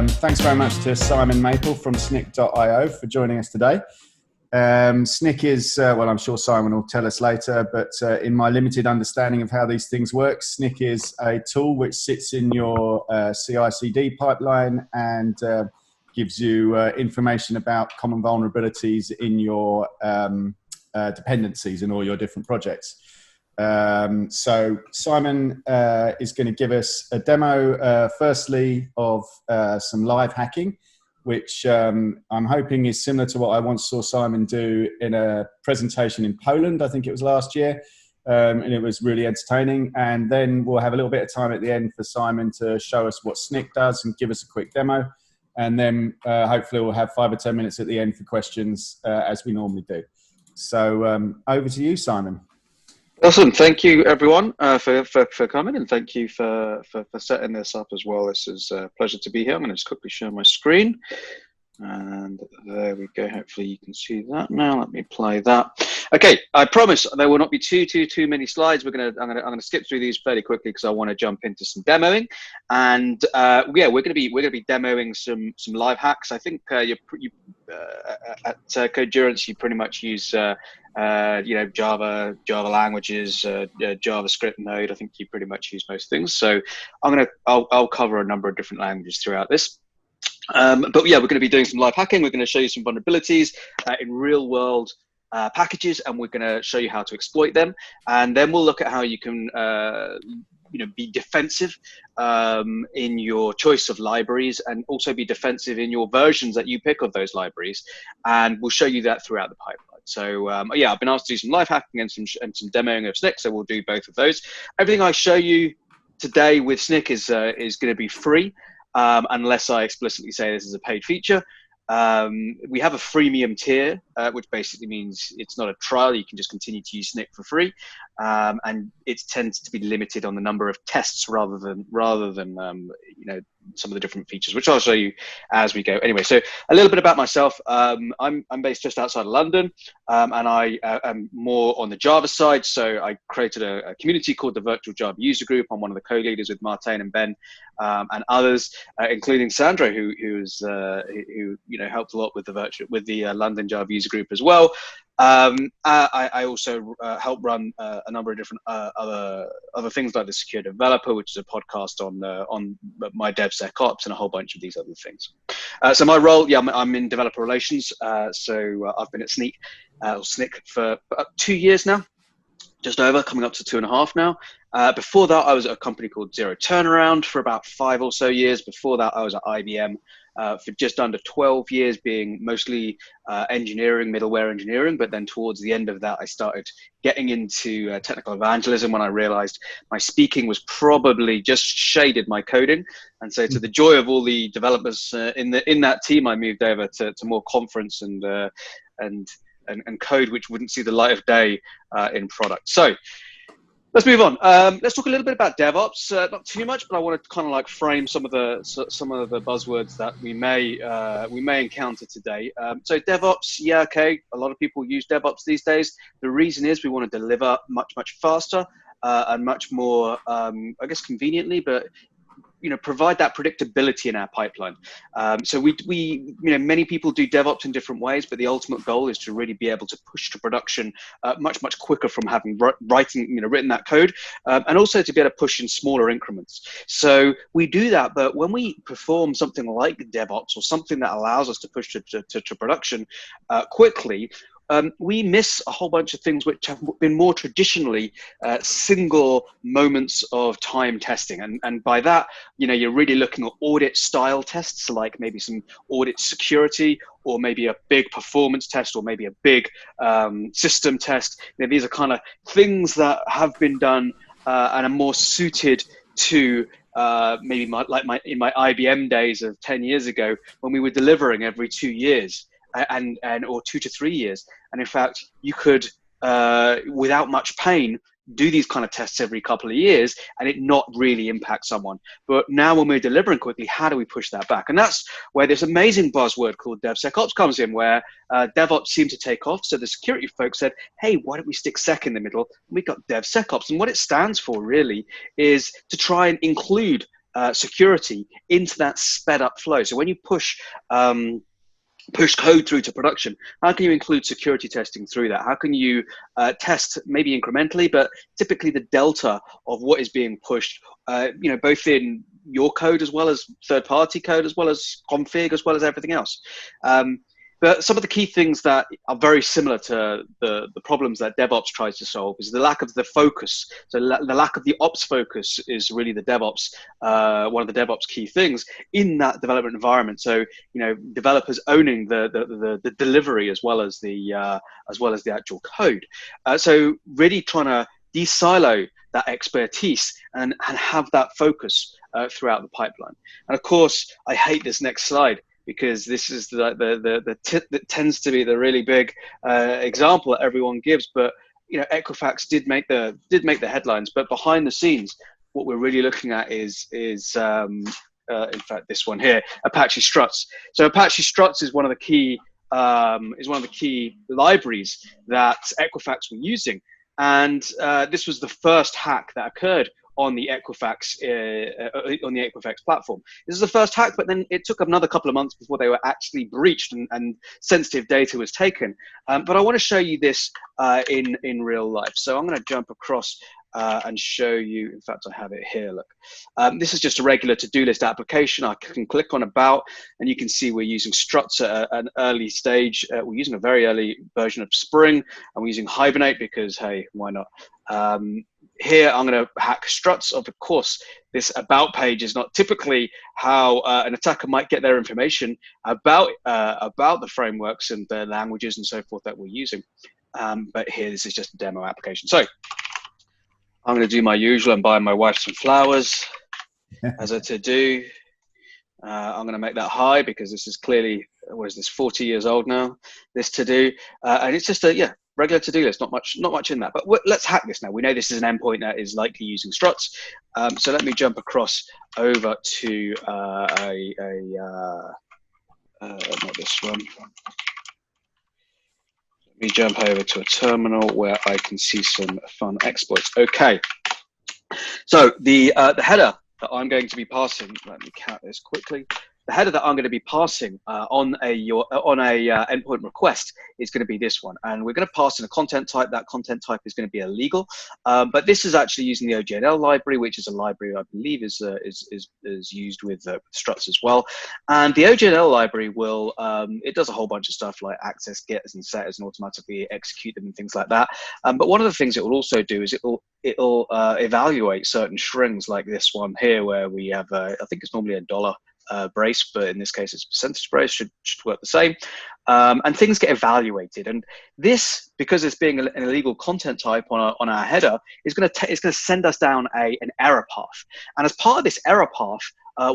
Thanks very much to Simon Maple from Snyk.io for joining us today. Snyk is, well, I'm sure Simon will tell us later, but in my limited understanding of how these things work, Snyk is a tool which sits in your CI/CD pipeline and gives you information about common vulnerabilities in your dependencies in all your different projects. So Simon is going to give us a demo, firstly, of some live hacking, which I'm hoping is similar to what I once saw Simon do in a presentation in Poland. I think it was last year, and it was really entertaining. And then we'll have a little bit of time at the end for Simon to show us what Snyk does and give us a quick demo. And then hopefully we'll have 5 or 10 minutes at the end for questions, as we normally do. So over to you, Simon. Awesome. Thank you, everyone, for coming, and thank you for setting this up as well. This is a pleasure to be here. I'm going to just quickly share my screen. And there we go. Hopefully you can see that now. Let me play that. Okay, I promise there will not be too many slides. I'm gonna skip through these fairly quickly because I want to jump into some demoing. And yeah, we're gonna be demoing some live hacks. I think at Codurance you pretty much use you know, Java languages, JavaScript, Node. I think you pretty much use most things. So I'll cover a number of different languages throughout this. But yeah, we're going to be doing some live hacking. We're going to show you some vulnerabilities in real world packages, and we're going to show you how to exploit them. And then we'll look at how you can you know, be defensive in your choice of libraries, and also be defensive in your versions that you pick of those libraries. And we'll show you that throughout the pipeline. So yeah, I've been asked to do some live hacking and some demoing of Snyk, so we'll do both of those. Everything I show you today with Snyk is going to be free. Unless I explicitly say this is a paid feature. We have a freemium tier, which basically means it's not a trial. You can just continue to use Snyk for free, and it tends to be limited on the number of tests rather than you know, some of the different features, which I'll show you as we go. Anyway, so a little bit about myself. I'm based just outside of London, and I am more on the Java side. So I created a community called the Virtual Java User Group. I'm one of the co-leaders with Martin and Ben, and others, including Sandro, who you know, helped a lot with the London Java User Group as well. I also help run a number of different other things, like the Secure Developer, which is a podcast on my DevSecOps, and a whole bunch of these other things. So my role, yeah, I'm in developer relations. So I've been at Snyk for about 2 years now, just over, coming up to 2.5 now. Before that, I was at a company called Zero Turnaround for about 5 or so years. Before that, I was at IBM for just under 12 years, being mostly engineering, middleware engineering. But then towards the end of that, I started getting into technical evangelism when I realized my speaking was probably just shaded my coding. And so to the joy of all the developers in that team, I moved over to more conference and code, which wouldn't see the light of day in product. So let's move on. Let's talk a little bit about DevOps. Not too much, but I want to kind of like frame some of the buzzwords that we may encounter today. So DevOps, yeah, okay. A lot of people use DevOps these days. The reason is we want to deliver much faster and much more, I guess, conveniently, but you know, provide that predictability in our pipeline. So we you know, many people do DevOps in different ways, but the ultimate goal is to really be able to push to production much quicker from having written that code, and also to be able to push in smaller increments. So we do that, but when we perform something like DevOps, or something that allows us to push to production quickly, we miss a whole bunch of things which have been more traditionally single moments of time testing. And by that, you know, you're really looking at audit style tests, like maybe some audit security, or maybe a big performance test, or maybe a big system test. You know, these are kind of things that have been done and are more suited to maybe in my IBM days of 10 years ago, when we were delivering every 2 years. Or 2 to 3 years. And in fact, you could, without much pain, do these kind of tests every couple of years and it not really impact someone. But now when we're delivering quickly, how do we push that back? And that's where this amazing buzzword called DevSecOps comes in, where DevOps seemed to take off. So the security folks said, hey, why don't we stick Sec in the middle? And we got DevSecOps. And what it stands for really is to try and include security into that sped up flow. So when you push code through to production, how can you include security testing through that? How can you test maybe incrementally, but typically the delta of what is being pushed, both in your code as well as third-party code, as well as config, as well as everything else. But some of the key things that are very similar to the problems that DevOps tries to solve is the lack of the focus. So the lack of the ops focus is really the DevOps, one of the DevOps key things in that development environment. So, developers owning the delivery as well as the actual code. So really trying to de-silo that expertise and have that focus throughout the pipeline. And of course, I hate this next slide, because this is the tip that tends to be the really big example that everyone gives. But Equifax did make the headlines, but behind the scenes, what we're really looking at is in fact this one here, Apache Struts. So Apache Struts is one of the key libraries that Equifax were using, and this was the first hack that occurred on the Equifax platform. This is the first hack, but then it took another couple of months before they were actually breached and sensitive data was taken. But I want to show you this in real life. So I'm going to jump across and show you. In fact, I have it here. Look, this is just a regular to-do list application. I can click on About, and you can see we're using Struts at an early stage. We're using a very early version of Spring, and we're using Hibernate because, hey, why not? Here, I'm going to hack Struts. Of course, this About page is not typically how an attacker might get their information about the frameworks and the languages and so forth that we're using. But here, this is just a demo application. So I'm going to do my usual and buy my wife some flowers as a to-do. I'm going to make that high because this is clearly, what is this, 40 years old now, this to-do. And it's just a, regular to-do list, not much in that. But let's hack this now. We know this is an endpoint that is likely using Struts. So let me jump across over to not this one. Let me jump over to a terminal where I can see some fun exploits. Okay. So the header that I'm going to be passing, let me count this quickly. The header that I'm going to be passing on a endpoint request is going to be this one, and we're going to pass in a content type. That content type is going to be illegal, but this is actually using the OGNL library, which is a library I believe is used with Struts as well. And the OGNL library will it does a whole bunch of stuff like access getters and setters and automatically execute them and things like that. But one of the things it will also do is it'll evaluate certain strings like this one here, where we have I think it's normally $1. Brace, but in this case it's percentage brace, should work the same, and things get evaluated. And this, because it's being an illegal content type on our header, is going to send us down an error path. And as part of this error path,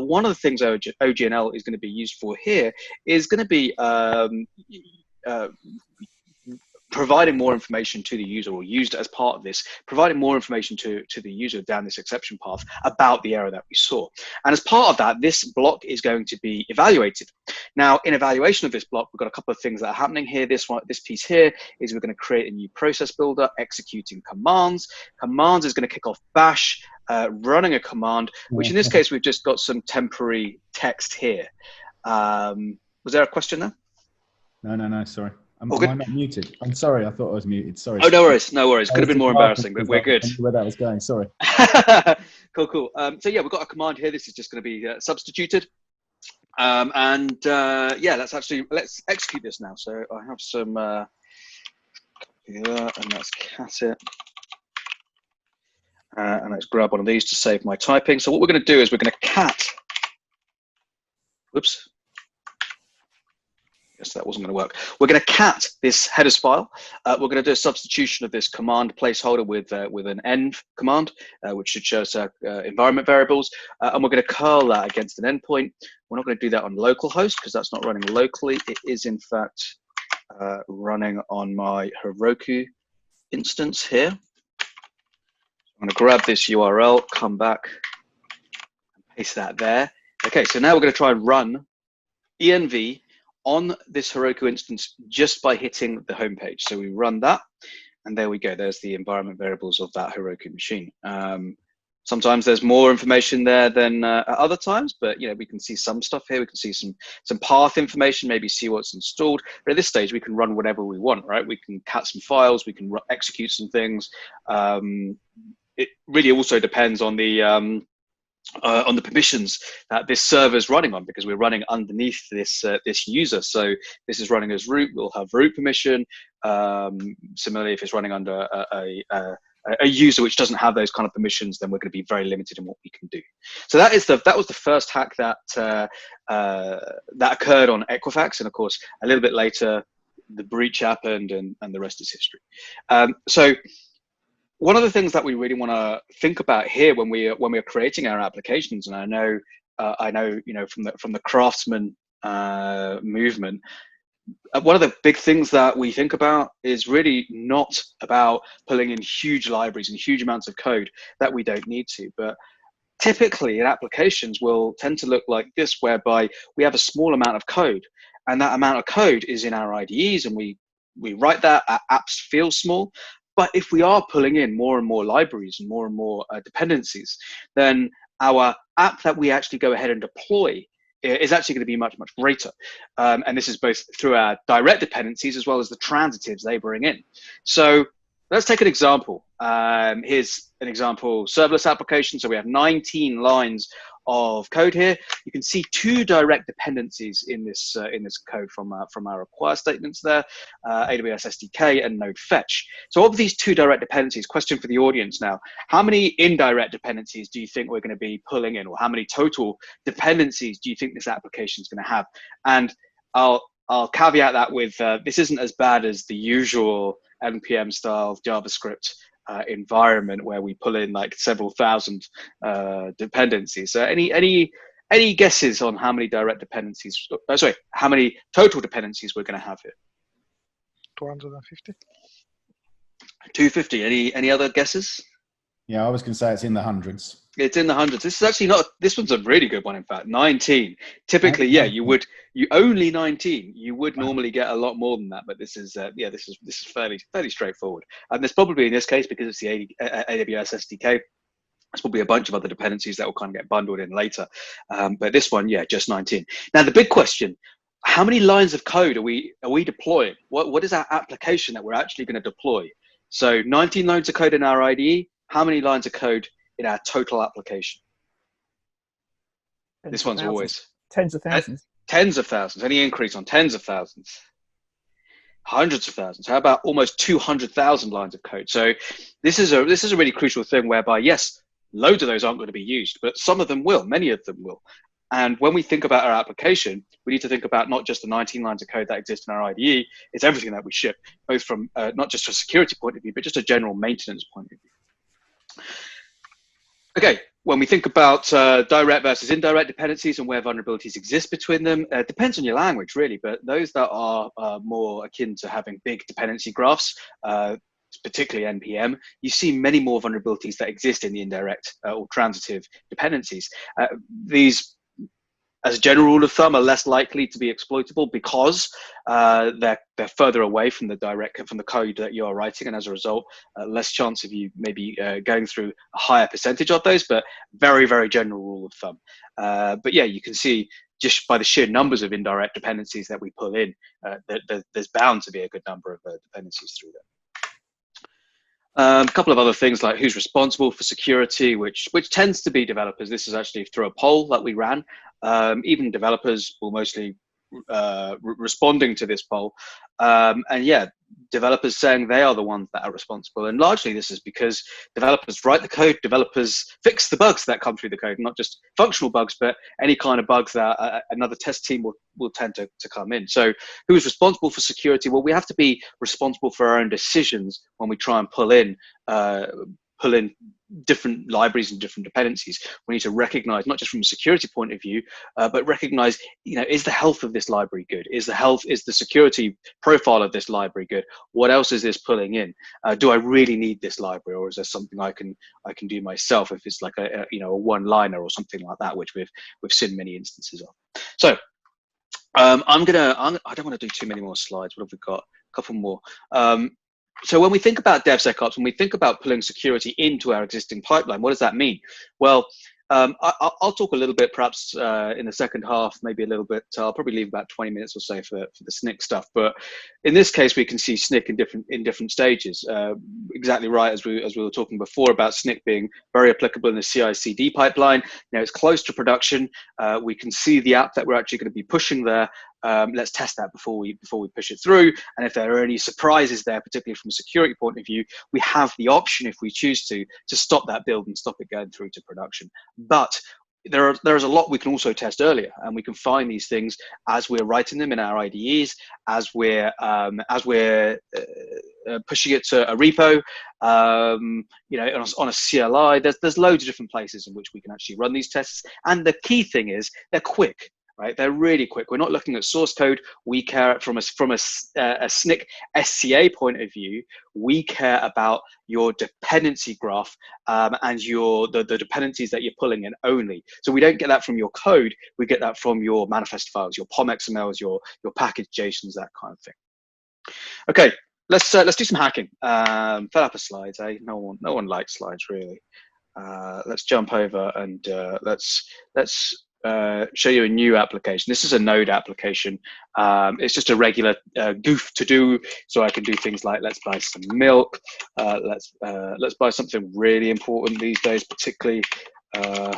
one of the things OGNL is going to be used for here is going to be providing more information to the user, or used as part of this, providing more information to the user down this exception path about the error that we saw. And as part of that, this block is going to be evaluated. Now, in evaluation of this block, we've got a couple of things that are happening here. This piece here is we're going to create a new process builder, executing commands. Commands is going to kick off bash, running a command, which in this case, we've just got some temporary text here. Was there a question there? No, sorry. Am I not muted? I'm sorry, I thought I was muted. Sorry. Oh, no worries. Could have been more embarrassing, but we're good. I knew where that was going. Sorry. Cool. So yeah, we've got a command here. This is just going to be substituted. Let's execute this now. So I have some here, and let's cat it. And let's grab one of these to save my typing. So what we're going to do is we're going to cat. Whoops. Yes, that wasn't going to work. We're going to cat this headers file. We're going to do a substitution of this command placeholder with an env command, which should show us environment variables. And we're going to curl that against an endpoint. We're not going to do that on localhost because that's not running locally. It is, in fact, running on my Heroku instance here. I'm going to grab this URL, come back, and paste that there. Okay, so now we're going to try and run env on this Heroku instance just by hitting the home page. So we run that, and there we go. There's the environment variables of that Heroku machine. Sometimes there's more information there than at other times, but we can see some stuff here. We can see some path information, maybe see what's installed. But at this stage, we can run whatever we want, right? We can cut some files, we can execute some things. It really also depends on the permissions that this server is running on, because we're running underneath this user. So this is running as root. We'll have root permission. Similarly, if it's running under a user which doesn't have those kind of permissions, then we're going to be very limited in what we can do. So that was the first hack that occurred on Equifax, and of course a little bit later the breach happened, and the rest is history. So one of the things that we really want to think about here when we're creating our applications, and I know from the craftsman movement, one of the big things that we think about is really not about pulling in huge libraries and huge amounts of code that we don't need to, but typically applications will tend to look like this, whereby we have a small amount of code, and that amount of code is in our IDEs, and we write that. Our apps feel small. But if we are pulling in more and more libraries and more dependencies, then our app that we actually go ahead and deploy is actually going to be much, much greater. And this is both through our direct dependencies as well as the transitives they bring in. So let's take an example. Here's an example serverless application. So we have 19 lines of code here. You can see two direct dependencies in this code from our require statements there, AWS SDK and Node Fetch. So of these two direct dependencies, question for the audience now, how many indirect dependencies do you think we're going to be pulling in, or how many total dependencies do you think this application is going to have? And I'll caveat that with this isn't as bad as the usual NPM style JavaScript environment where we pull in like several thousand dependencies. So any guesses on how many direct dependencies, how many total dependencies we're going to have here? 250. 250. Any other guesses? Yeah, I was going to say it's in the hundreds. It's in the hundreds. This is actually not. This one's a really good one. In fact, 19. Typically, yeah, you only 19. You would normally get a lot more than that, but this is this is fairly straightforward. And there's probably in this case, because it's the AWS SDK, there's probably a bunch of other dependencies that will kind of get bundled in later. But this one, yeah, just 19. Now the big question: how many lines of code are we deploying? What is our application that we're actually going to deploy? So 19 lines of code in our IDE. How many lines of code in our total application? This one's always tens of thousands. Tens of thousands. Any increase on tens of thousands? Hundreds of thousands. How about almost 200,000 lines of code? So this is a really crucial thing, whereby yes, loads of those aren't going to be used, but some of them will. Many of them will. And when we think about our application, we need to think about not just the 19 lines of code that exist in our IDE. It's everything that we ship, both from not just a security point of view, but just a general maintenance point of view. Okay, when we think about direct versus indirect dependencies and where vulnerabilities exist between them, it depends on your language, really, but those that are more akin to having big dependency graphs, particularly NPM, you see many more vulnerabilities that exist in the indirect or transitive dependencies. These, as a general rule of thumb, are less likely to be exploitable because they're further away from the code that you are writing, and as a result, less chance of you maybe going through a higher percentage of those, but very, very general rule of thumb. But yeah, you can see just by the sheer numbers of indirect dependencies that we pull in, that there's bound to be a good number of dependencies through there. A couple of other things like who's responsible for security, which tends to be developers. This is actually through a poll that we ran. Even developers will mostly responding to this poll. And yeah, developers saying they are the ones that are responsible. And largely this is because developers write the code, developers fix the bugs that come through the code, not just functional bugs, but any kind of bugs that another test team will tend to come in. So who's responsible for security? Well, we have to be responsible for our own decisions when we try and pull in different libraries and different dependencies. We need to recognize, not just from a security point of view, but recognize, is the health of this library good? Is the security profile of this library good? What else is this pulling in? Do I really need this library, or is there something I can do myself if it's like a one-liner or something like that, which we've seen many instances of. So I don't want to do too many more slides. What have we got? A couple more. So when we think about DevSecOps, when we think about pulling security into our existing pipeline, what does that mean? Well, I'll talk a little bit, perhaps in the second half, maybe a little bit. I'll probably leave about 20 minutes or so for the Snyk stuff. But in this case, we can see Snyk in different stages. Exactly right, as we were talking before about Snyk being very applicable in the CI/CD pipeline. You know, it's close to production. We can see the app that we're actually going to be pushing there. Let's test that before we push it through. And if there are any surprises there, particularly from a security point of view, we have the option, if we choose to stop that build and stop it going through to production. But there's a lot we can also test earlier, and we can find these things as we're writing them in our IDEs, as we're pushing it to a repo, you know, on a CLI. There's loads of different places in which we can actually run these tests. And the key thing is they're quick. Right, they're really quick. We're not looking at source code. We care from a Snyk SCA point of view. We care about your dependency graph and the dependencies that you're pulling in only. So we don't get that from your code. We get that from your manifest files, your POM XMLs, your package JSONs, that kind of thing. Okay, let's do some hacking. Fill up a slides. No one likes slides really. Let's jump over and let's show you a new application. This is a Node application. It's just a regular Goof TODO, so I can do things like let's buy some milk. Let's buy something really important these days, particularly let's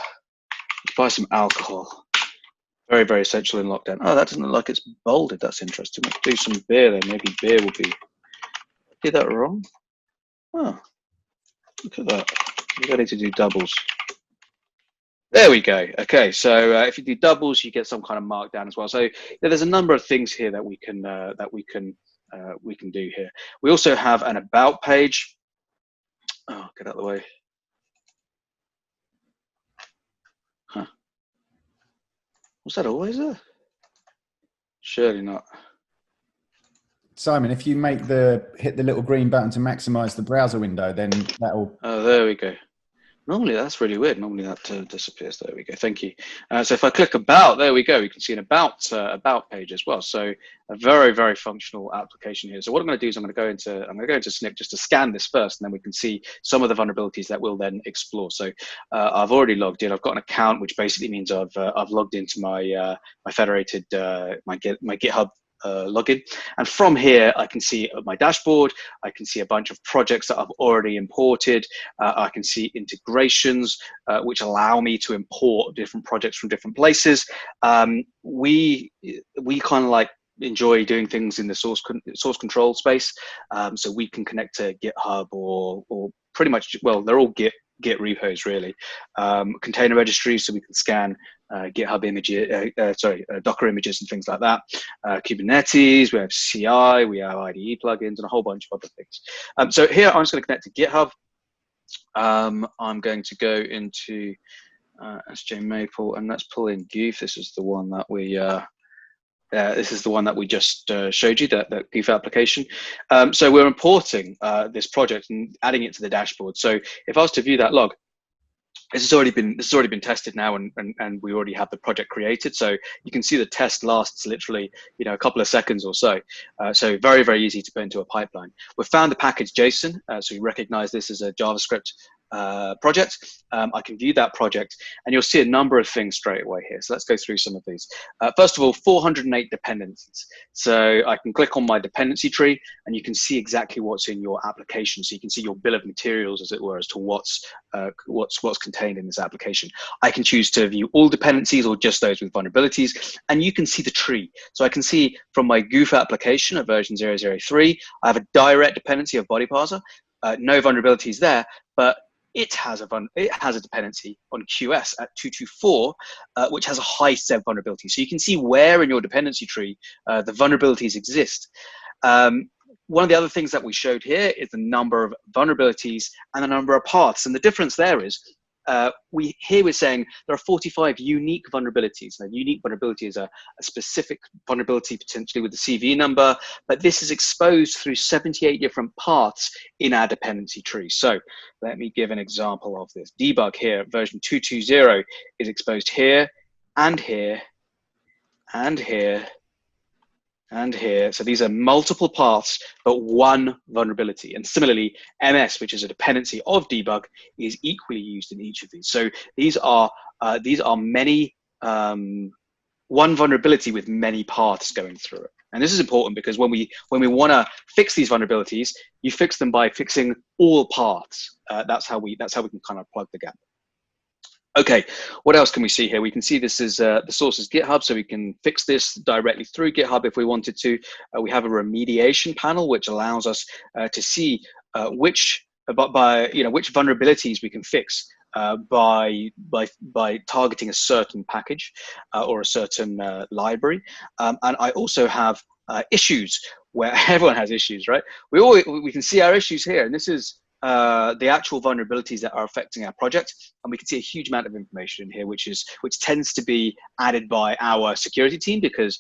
buy some alcohol. Very, very essential in lockdown. Oh, that doesn't look like it's bolded. That's interesting. Let's do some beer then. Maybe beer will be. Did that wrong? Oh, look at that. We're ready to do doubles. There we go. Okay, so if you do doubles, you get some kind of markdown as well. So there's a number of things here that we can do here. We also have an about page. Oh, get out of the way. Huh? Was that always there? Surely not. Simon, if you hit the little green button to maximize the browser window, then that'll. Oh, there we go. Normally that's really weird. Normally that disappears. There we go. Thank you. So if I click about, there we go. We can see an about page as well. So a very, very functional application here. So what I'm going to do is I'm going to go into Snyk just to scan this first, and then we can see some of the vulnerabilities that we'll then explore. So I've already logged in. I've got an account, which basically means I've logged into my my federated my GitHub login, and from here I can see my dashboard. I can see a bunch of projects that I've already imported. I can see integrations which allow me to import different projects from different places. We kind of like enjoy doing things in the source control space, so we can connect to GitHub or pretty much, well, they're all Git repos really. Container registries, so we can scan GitHub images, Docker images and things like that. Kubernetes, we have CI, we have IDE plugins, and a whole bunch of other things. So here I'm just going to connect to GitHub. I'm going to go into SJ Maple, and let's pull in Goof. This is the one that we just showed you, that Goof application. So we're importing this project and adding it to the dashboard. So if I was to view that log, this has already been tested now, and we already have the project created. So you can see the test lasts literally, you know, a couple of seconds or so. So very, very easy to put into a pipeline. We've found the package JSON, so you recognize this as a JavaScript project. I can view that project, and you'll see a number of things straight away here. So let's go through some of these. First of all, 408 dependencies. So I can click on my dependency tree, and you can see exactly what's in your application. So you can see your bill of materials, as it were, as to what's contained in this application. I can choose to view all dependencies or just those with vulnerabilities, and you can see the tree. So I can see from my Goof application at version 003, I have a direct dependency of body parser. No vulnerabilities there, but it has a dependency on QS at 224, which has a high SEV vulnerability. So you can see where in your dependency tree the vulnerabilities exist. One of the other things that we showed here is the number of vulnerabilities and the number of paths. And the difference there is we're saying there are 45 unique vulnerabilities. Now, unique vulnerability is a specific vulnerability potentially with the CV number, but this is exposed through 78 different paths in our dependency tree. So let me give an example of this. Debug here, version 220 is exposed here and here and here and here. So these are multiple paths, but one vulnerability. And similarly, MS, which is a dependency of debug, is equally used in each of these. So these are many, one vulnerability with many paths going through it. And this is important because when we want to fix these vulnerabilities, you fix them by fixing all paths. That's how we can kind of plug the gap. Okay, what else can we see here? We can see this is the source is GitHub, so we can fix this directly through GitHub if we wanted to. We have a remediation panel which allows us to see which vulnerabilities we can fix by targeting a certain package or a certain library. And I also have issues where everyone has issues, right? We can see our issues here, and this is the actual vulnerabilities that are affecting our project, and we can see a huge amount of information in here, which tends to be added by our security team because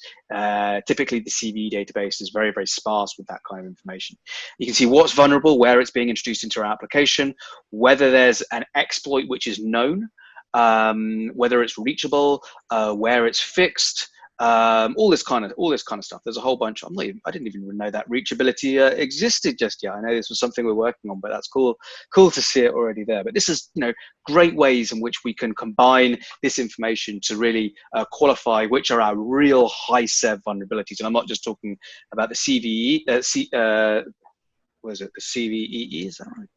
typically the CVE database is very, very sparse with that kind of information. You can see what's vulnerable, where it's being introduced into our application, whether there's an exploit which is known, whether it's reachable, where it's fixed. All this kind of stuff. There's a whole bunch. I didn't even know that reachability existed just yet. I know this was something we're working on, but that's cool to see it already there. But this is, great ways in which we can combine this information to really qualify which are our real high SEV vulnerabilities. And I'm not just talking about the CVE. What is it? The CVEE, is that right?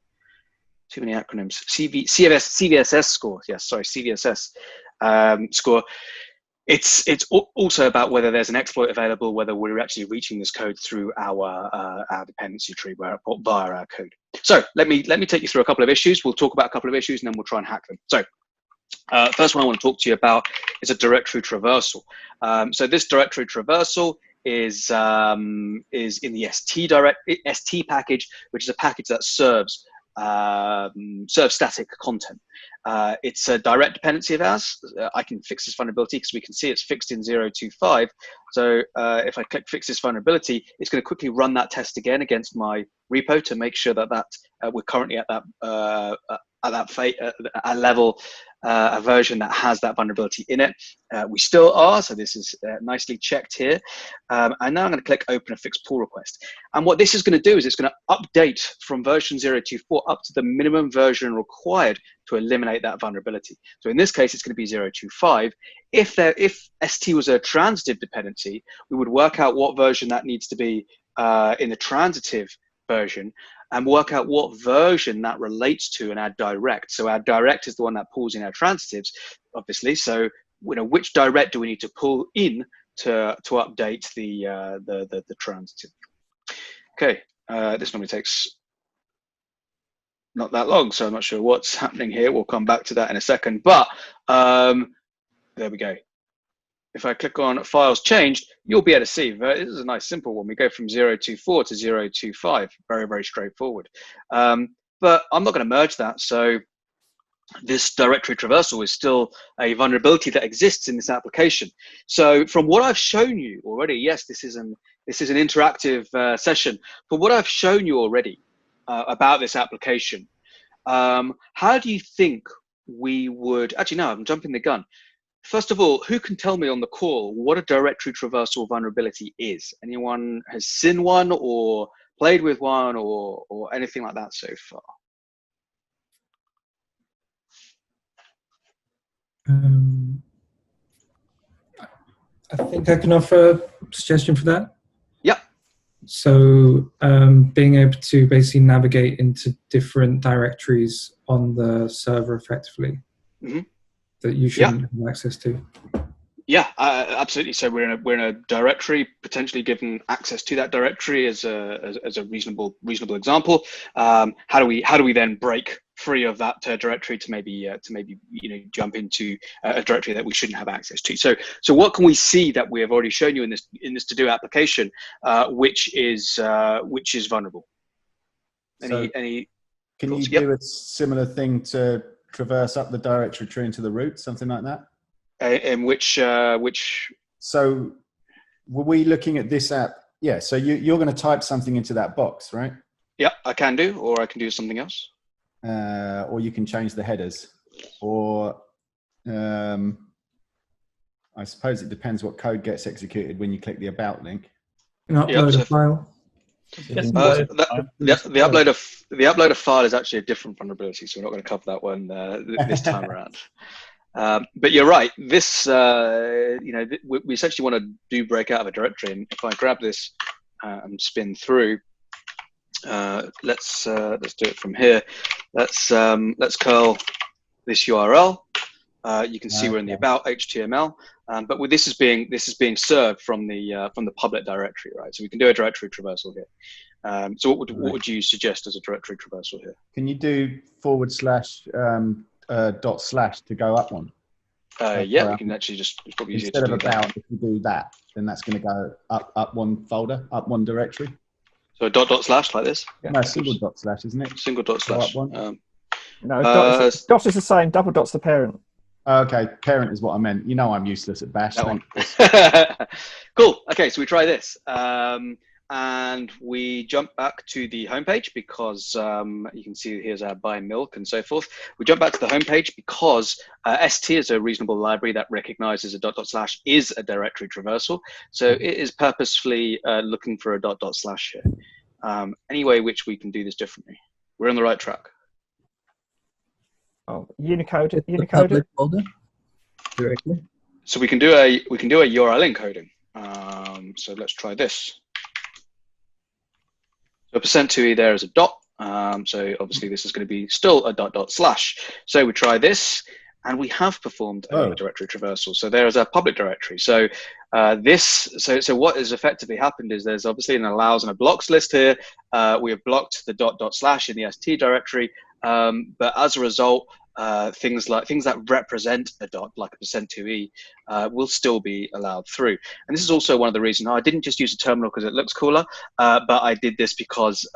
Too many acronyms. CVSS score. Yes, sorry, CVSS score. It's also about whether there's an exploit available, whether we're actually reaching this code through our dependency tree via our code. So let me take you through a couple of issues. We'll talk about a couple of issues and then we'll try and hack them. So first one I want to talk to you about is a directory traversal. So this directory traversal is in the ST package, which is a package that serves static content. It's a direct dependency of ours. I can fix this vulnerability because we can see it's fixed in 0.25. So if I click fix this vulnerability, it's going to quickly run that test again against my repo to make sure that we're currently at that level, a version that has that vulnerability in it. We still are, so this is nicely checked here. And now I'm going to click open a fixed pull request. And what this is going to do is it's going to update from version 0.24 up to the minimum version required to eliminate that vulnerability. So in this case, it's going to be 0.25. If ST was a transitive dependency, we would work out what version that needs to be in the transitive version and work out what version that relates to and add direct. So our direct is the one that pulls in our transitives, obviously. So which direct do we need to pull in to update the transitive? Okay, this normally takes not that long, so I'm not sure what's happening here. We'll come back to that in a second, but there we go. If I click on files changed, you'll be able to see, this is a nice simple one. We go from 0.24 to 0.25, very, very straightforward. But I'm not going to merge that. So this directory traversal is still a vulnerability that exists in this application. So from what I've shown you already, yes, this is an interactive session. But what I've shown you already about this application, how do you think we would, actually no, I'm jumping the gun. First of all, who can tell me on the call what a directory traversal vulnerability is? Anyone has seen one or played with one or anything like that so far? I think I can offer a suggestion for that. Yeah. So being able to basically navigate into different directories on the server effectively. Mm-hmm. That you shouldn't have access to. Yeah, absolutely. So we're in a directory, potentially given access to that directory as a reasonable example. How do we then break free of that directory to maybe jump into a directory that we shouldn't have access to? So what can we see that we have already shown you in this to do application, which is vulnerable? Any can thoughts? You do a similar thing to traverse up the directory tree into the root, something like that? In which? So were we looking at this app? Yeah. So you're going to type something into that box, right? Yeah, I can do, or I can do something else. Or you can change the headers, or I suppose it depends what code gets executed when you click the about link. An upload a file. Yes, the upload of file is actually a different vulnerability, so we're not going to cover that one this time around. But you're right. This, we essentially want to do break out of a directory, and if I grab this and spin through, let's do it from here. Let's curl this URL. You can see we're in the about HTML, but with this is being served from the public directory, right? So we can do a directory traversal here. So what would you suggest as a directory traversal here? Can you do / / to go up one? Yeah, we can actually just, it's probably easier to do instead of about that. If you do that, then that's going to go up one folder, up one directory. So a / like this? Yeah. No, single // isn't it? Single / no, dot is the same. Double dot's the parent. Okay, parent is what I meant. You know I'm useless at Bash. Cool. Okay, so we try this. And we jump back to the homepage because you can see here's our buy milk and so forth. We jump back to the homepage because ST is a reasonable library that recognizes a / is a directory traversal. So it is purposefully looking for a / here. Any way which we can do this differently. We're on the right track. Oh, Unicode folder directly. So we can do a URL encoding. So let's try this. So %2e there is a dot. So obviously this is going to be still a // So we try this, and we have performed a directory traversal. So there is a public directory. So so what has effectively happened is there's obviously an allows and a blocks list here. We have blocked the // in the ST directory, but as a result, things that represent a dot, like a %2e, will still be allowed through. And this is also one of the reasons I didn't just use a terminal because it looks cooler, but I did this because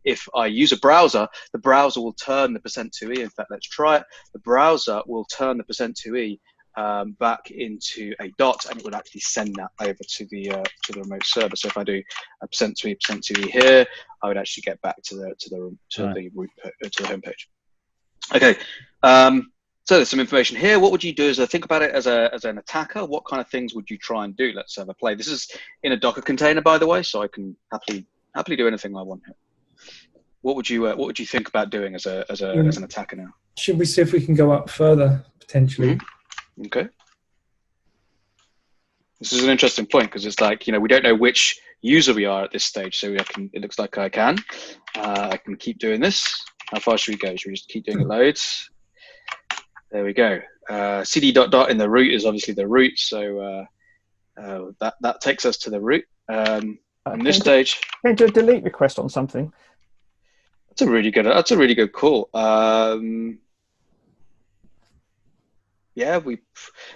if I use a browser, the browser will turn the %2e. In fact, let's try it. The browser will turn the %2e back into a dot, and it would actually send that over to the remote server. So if I do a %2e here, I would actually get back to the home page. Okay, so there's some information here. What would you do as think about it as an attacker? What kind of things would you try and do? Let's have a play. This is in a Docker container, by the way, so I can happily do anything I want here. What would you think about doing as an attacker now? Should we see if we can go up further potentially? Mm-hmm. Okay. This is an interesting point because it's like, we don't know which user we are at this stage. So it looks like I can keep doing this. How far should we go? Should we just keep doing it loads? There we go. CD .. in the root is obviously the root. So that takes us to the root. On this stage. Can you do a delete request on something? That's a really good call. Yeah,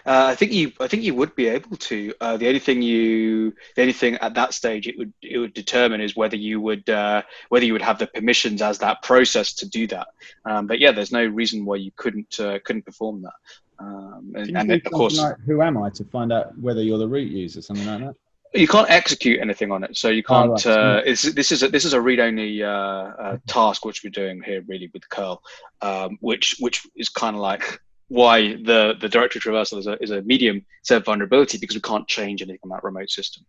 I think you would be able to. The only thing at that stage it would determine is whether you would have the permissions as that process to do that. But yeah, there's no reason why you couldn't perform that. And of course, like, who am I to find out whether you're the root user, something like that? You can't execute anything on it, so you can't. This is a read-only task which we're doing here, really, with curl, which is kind of like why the directory traversal is a medium set of vulnerability, because we can't change anything on that remote system.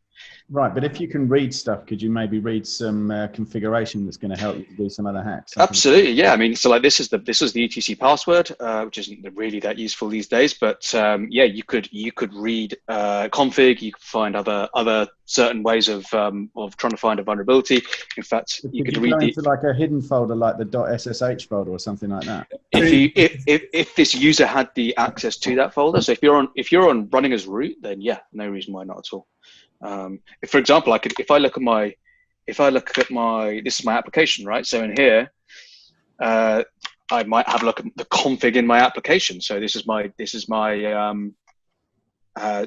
Right, but if you can read stuff, could you maybe read some configuration that's going to help you to do some other hacks? Absolutely, yeah. I mean, so like this is the etc password, which isn't really that useful these days, but yeah, you could read config. You could find other certain ways of trying to find a vulnerability. In fact, you could read into like a hidden folder, like the .ssh folder or something like that. If this user had the access to that folder, so if you're on running as root, then yeah, no reason why not at all. If, for example, if I look at my, this is my application, right? So in here, I might have a look at the config in my application. So this is my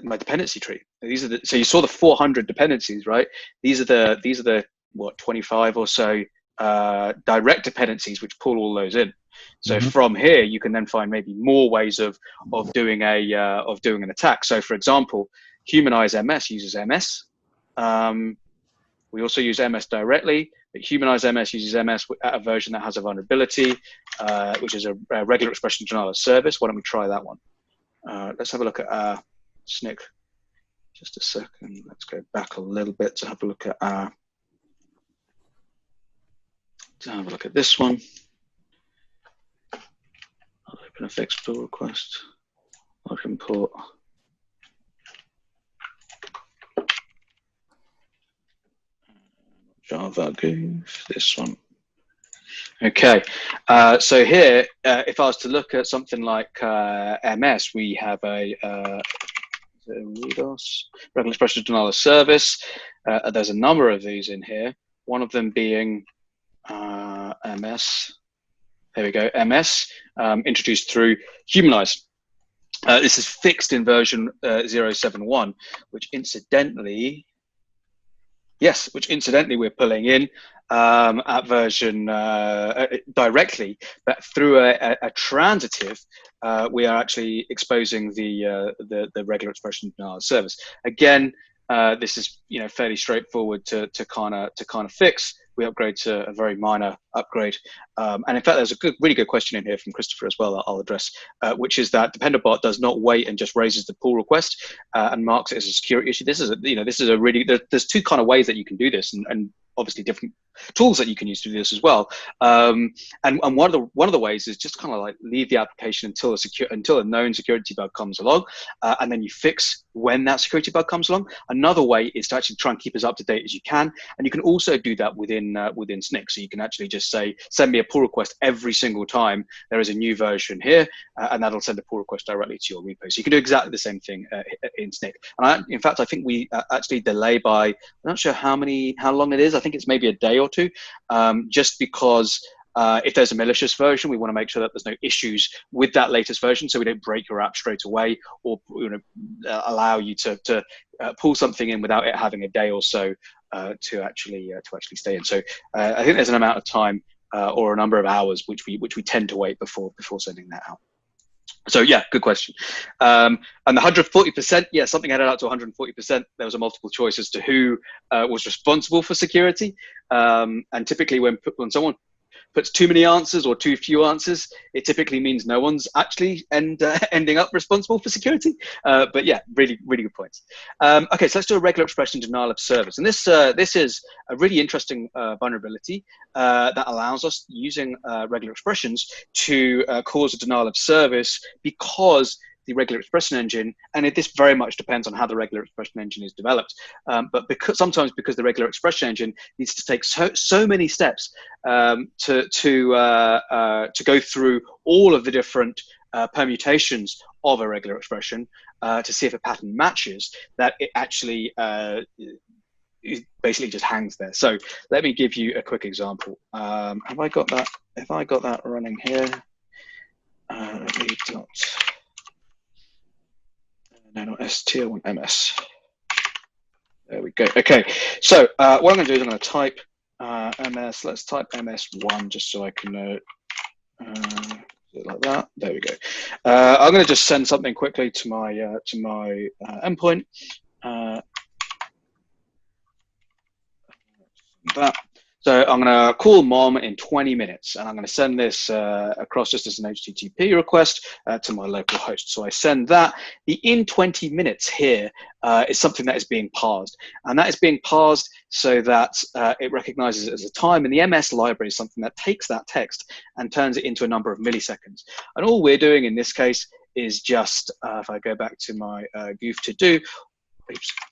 my dependency tree. So you saw the 400 dependencies, right? These are the what, 25 or so direct dependencies which pull all those in. So from here, you can then find maybe more ways of doing an attack. So for example, Humanize MS uses MS. We also use MS directly, but Humanize MS uses MS at a version that has a vulnerability, which is a regular expression denial of service. Why don't we try that one? Let's have a look at Snyk. Just a second. Let's go back a little bit to have a look at our. To have a look at this one. I'll open a fixed pull request. I'll import. Java Goof, this one. Okay, so here, if I was to look at something like MS, we have a regular expression denial of service. There's a number of these in here. One of them being MS. There we go, MS, introduced through Humanize. This is fixed in version 071, which incidentally, we're pulling in at version directly, but through a transitive, we are actually exposing the regular expression denial of service. Again, this is fairly straightforward to kind of fix. We upgrade to a very minor upgrade, and in fact, there's a really good question in here from Christopher as well that I'll address, which is that Dependabot does not wait and just raises the pull request and marks it as a security issue. This is a really there's two kind of ways that you can do this, and obviously different tools that you can use to do this as well. And one of the ways is just kind of like leave the application until a known security bug comes along, and then you fix when that security bug comes along. Another way is to actually try and keep as up to date as you can, and you can also do that within Snyk. So you can actually just say, send me a pull request every single time there is a new version here, and that'll send a pull request directly to your repo. So you can do exactly the same thing in Snyk. And in fact, I think we actually delay by, I'm not sure how long it is. I think it's maybe a day or two, just because if there's a malicious version, we want to make sure that there's no issues with that latest version, so we don't break your app straight away, or allow you to pull something in without it having a day or so to actually stay in. So I think there's an amount of time or a number of hours which we tend to wait before sending that out. So yeah, good question. And the 140%, yeah, something added up to 140%. There was a multiple choice as to who was responsible for security. And typically when someone puts too many answers or too few answers, it typically means no one's actually ending up responsible for security. But yeah, really, really good points. Okay, so let's do a regular expression denial of service. And this is a really interesting vulnerability that allows us, using regular expressions, to cause a denial of service because the regular expression engine, and this very much depends on how the regular expression engine is developed, but sometimes because the regular expression engine needs to take so many steps to go through all of the different permutations of a regular expression to see if a pattern matches, that it actually it basically just hangs there. So let me give you a quick example. Have I got that running here? Let me no, not ST, I want MS. There we go. Okay, so what I'm going to do is I'm going to type MS. Let's type MS1 just so I can like that. There we go. I'm going to just send something quickly to my endpoint. That. So I'm going to call mom in 20 minutes, and I'm going to send this across just as an HTTP request to my local host. So I send that. The in 20 minutes here is something that is being parsed, and that is being parsed so that it recognizes it as a time. And the MS library is something that takes that text and turns it into a number of milliseconds. And all we're doing in this case is just, if I go back to my Goof TODO,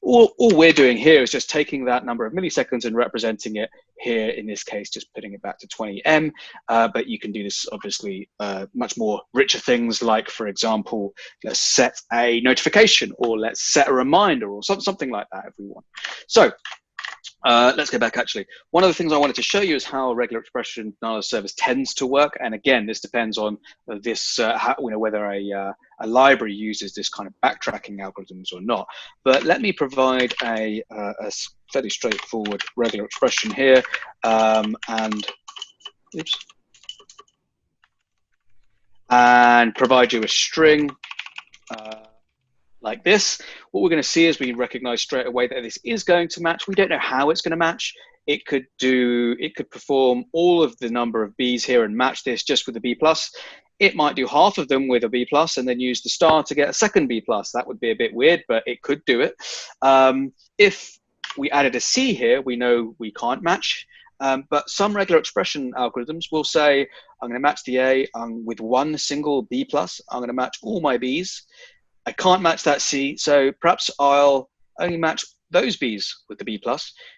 all we're doing here is just taking that number of milliseconds and representing it here, in this case, just putting it back to 20M. But you can do this, obviously, much more richer things like, for example, let's set a notification, or let's set a reminder, or something like that if we want. So let's go back, actually. One of the things I wanted to show you is how regular expression denial of service tends to work. And again, this depends on this, whether a library uses this kind of backtracking algorithms or not. But let me provide a fairly straightforward regular expression here, and provide you a string like this. What we're going to see is we recognize straight away that this is going to match. We don't know how it's going to match. It could perform all of the number of B's here and match this just with the B+. it might do half of them with a B+ and then use the star to get a second B+. That would be a bit weird, but it could do it. If we added a C here, we know we can't match. But some regular expression algorithms will say, I'm going to match the A with one single B+. I'm going to match all my Bs. I can't match that C, so perhaps I'll only match those Bs with the B+,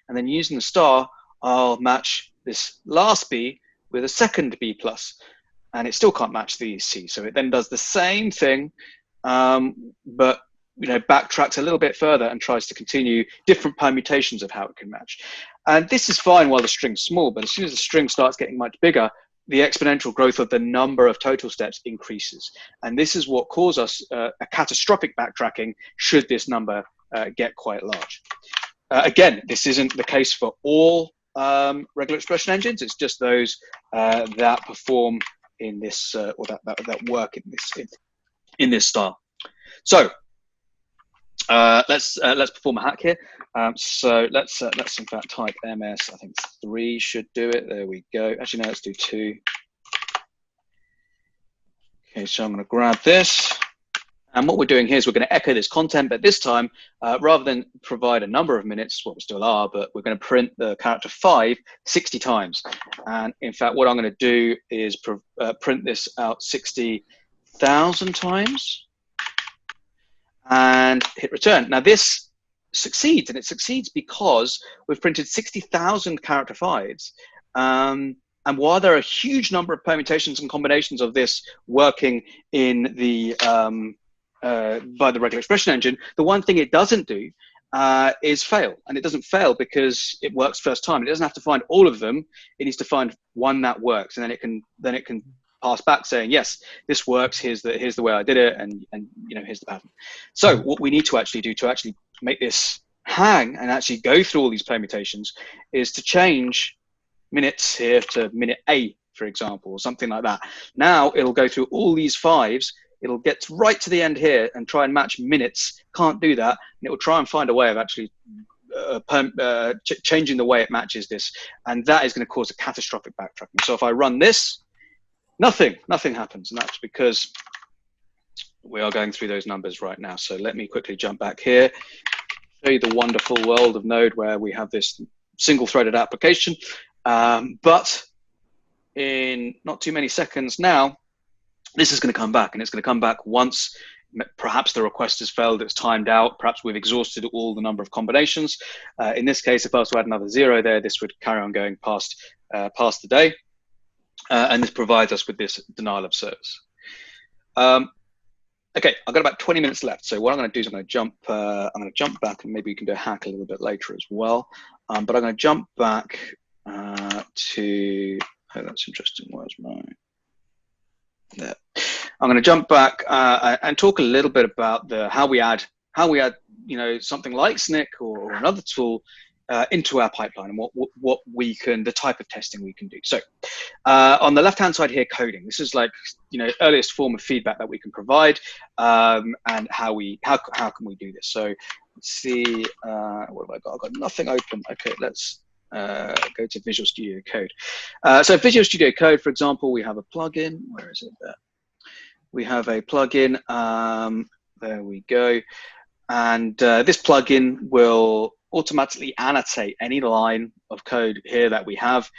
and then using the star, I'll match this last B with a second B+, and it still can't match the C. So it then does the same thing, but backtracks a little bit further and tries to continue different permutations of how it can match. And this is fine while the string's small, but as soon as the string starts getting much bigger, the exponential growth of the number of total steps increases. And this is what causes us a catastrophic backtracking should this number get quite large. Again, this isn't the case for all regular expression engines. It's just those that perform in this, or that work in this style. So let's perform a hack here. So let's in fact type MS. I think 3 should do it. There we go. Actually, no, let's do 2. Okay, so I'm going to grab this. And what we're doing here is we're going to echo this content, but this time, rather than provide a number of minutes, what we still are, but we're going to print the character 5 60 times. And in fact, what I'm going to do is print this out 60,000 times and hit return. Now this succeeds, and it succeeds because we've printed 60,000 character 5s. And while there are a huge number of permutations and combinations of this working in the by the regular expression engine, the one thing it doesn't do is fail. And it doesn't fail because it works first time. It doesn't have to find all of them. It needs to find one that works, and then it can pass back saying, yes, this works. Here's the way I did it, and here's the pattern. So what we need to actually do to actually make this hang and actually go through all these permutations is to change minutes here to minute A, for example, or something like that. Now it'll go through all these 5s. It'll get right to the end here and try and match minutes. Can't do that. And it will try and find a way of actually changing the way it matches this. And that is going to cause a catastrophic backtracking. So if I run this, nothing happens. And that's because we are going through those numbers right now. So let me quickly jump back here, show you the wonderful world of Node where we have this single threaded application. But in not too many seconds now, this is going to come back, and it's going to come back once perhaps the request has failed, it's timed out, perhaps we've exhausted all the number of combinations. In this case, if I was to add another 0 there, this would carry on going past the day, and this provides us with this denial of service. Okay, I've got about 20 minutes left, so what I'm going to do is I'm going to jump back, and maybe we can do a hack a little bit later as well. But I'm going to jump back to, oh, that's interesting, where's my, there. I'm going to jump back and talk a little bit about how we add something like Snyk or another tool into our pipeline, and what we can, the type of testing we can do. So on the left hand side here, coding. This is like earliest form of feedback that we can provide, and how can we do this. So let's see, what have I got? I've got nothing open. Okay, let's go to Visual Studio Code. So Visual Studio Code, for example, we have a plugin. Where is it there? We have a plugin. There we go. And this plugin will automatically annotate any line of code here that we have,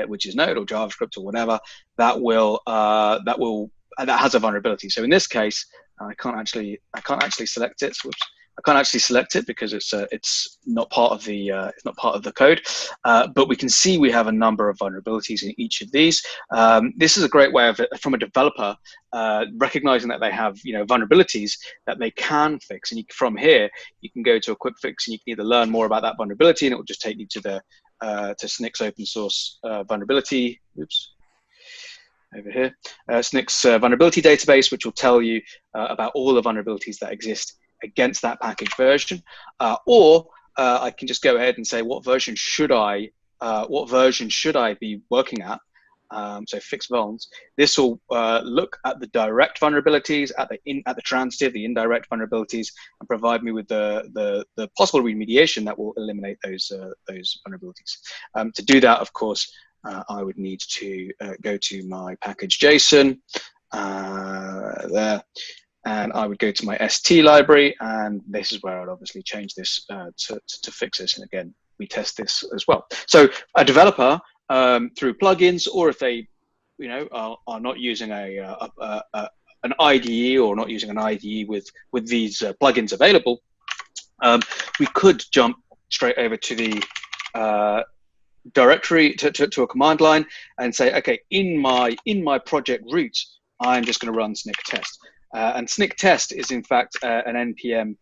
which is Node or JavaScript or whatever, that has a vulnerability. So in this case, I can't actually select it. Whoops. I can't actually select it because it's not part of the code, but we can see we have a number of vulnerabilities in each of these. This is a great way of, from a developer, recognizing that they have vulnerabilities that they can fix, and from here you can go to a quick fix, and you can either learn more about that vulnerability, and it will just take you to the to Snyk's open source vulnerability. Oops. Over here, Snyk's vulnerability database, which will tell you about all the vulnerabilities that exist against that package version, or I can just go ahead and say what version should I be working at. So fix vulns. This will look at the direct vulnerabilities, at the transitive, the indirect vulnerabilities, and provide me with the possible remediation that will eliminate those vulnerabilities. To do that, of course, I would need to go to my package JSON, there, and I would go to my ST library, and this is where I'd obviously change this to fix this. And again, we test this as well. So a developer through plugins, or if they, you know, are not using an IDE or not using an IDE with these plugins available, we could jump straight over to the directory to a command line and say, okay, in my project root, I'm just going to run Snyk test. And Snyk test is in fact an npm